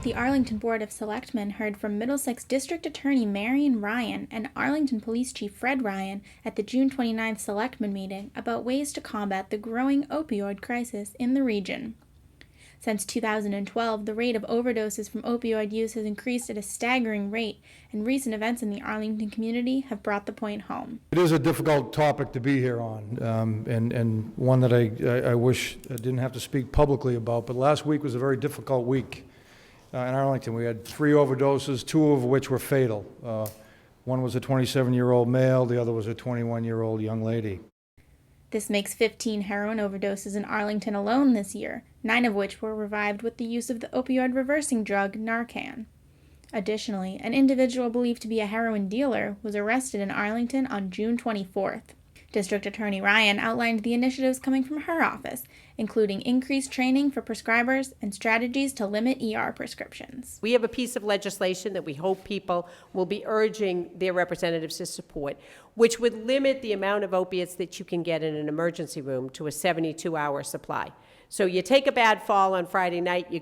The Arlington Board of Selectmen heard from Middlesex District Attorney Marian Ryan and Arlington Police Chief Fred Ryan at the June 29th Selectmen meeting about ways to combat the growing opioid crisis in the region. Since 2012, the rate of overdoses from opioid use has increased at a staggering rate, and recent events in the Arlington community have brought the point home. It is a difficult topic to be here on, and one that I wish I didn't have to speak publicly about, but last week was a very difficult week in Arlington. We had 3 overdoses, 2 of which were fatal. One was a 27-year-old male, the other was a 21-year-old young lady. This makes 15 heroin overdoses in Arlington alone this year, 9 of which were revived with the use of the opioid reversing drug Narcan. Additionally, an individual believed to be a heroin dealer was arrested in Arlington on June 24th. District Attorney Ryan outlined the initiatives coming from her office, including increased training for prescribers and strategies to limit ER prescriptions. We have a piece of legislation that we hope people will be urging their representatives to support, which would limit the amount of opiates that you can get in an emergency room to a 72-hour supply. So you take a bad fall on Friday night, you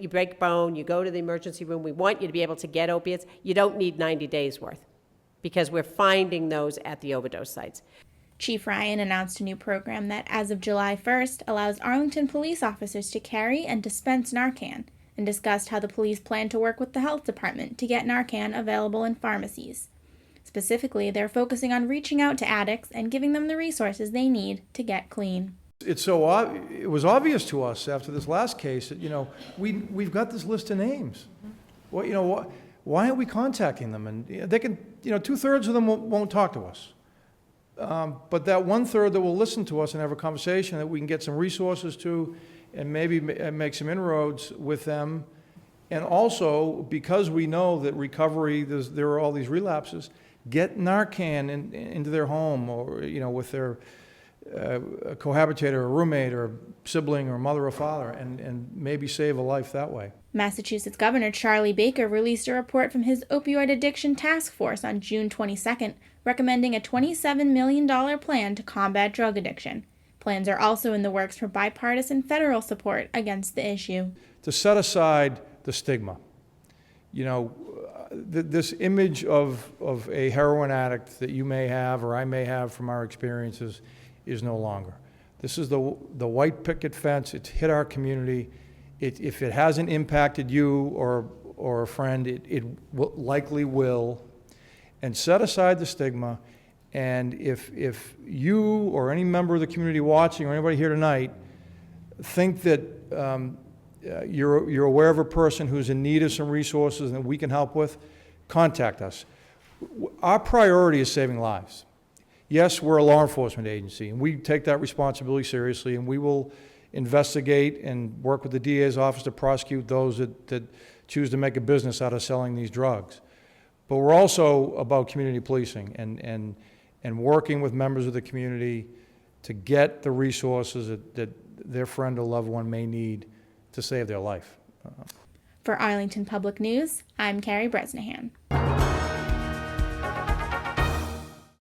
break a bone, you go to the emergency room, we want you to be able to get opiates. You don't need 90 days worth, because we're finding those at the overdose sites. Chief Ryan announced a new program that, as of July 1st, allows Arlington police officers to carry and dispense Narcan, and discussed how the police plan to work with the health department to get Narcan available in pharmacies. Specifically, they're focusing on reaching out to addicts and giving them the resources they need to get clean. It was obvious to us after this last case that, we've got this list of names. Well, why aren't we contacting them? And they can, 2/3 of them won't talk to us. But that 1/3 that will listen to us and have a conversation that we can get some resources to and maybe make some inroads with them. And also, because we know that recovery, there are all these relapses, get Narcan into their home, or, with their cohabitator or roommate or sibling or mother or father, and maybe save a life that way. Massachusetts Governor Charlie Baker released a report from his opioid addiction task force on June 22nd, recommending a $27 million plan to combat drug addiction. Plans are also in the works for bipartisan federal support against the issue. To set aside the stigma. This image of a heroin addict that you may have or I may have from our experiences is no longer. This is the white picket fence. It's hit our community. If it hasn't impacted you or a friend, it likely will. And set aside the stigma. And if you or any member of the community watching or anybody here tonight think that you're aware of a person who's in need of some resources that we can help with, contact us. Our priority is saving lives. Yes, we're a law enforcement agency, and we take that responsibility seriously, and we will investigate and work with the DA's office to prosecute those that choose to make a business out of selling these drugs. But we're also about community policing and working with members of the community to get the resources that their friend or loved one may need to save their life. For Arlington Public News, I'm Carrie Bresnahan.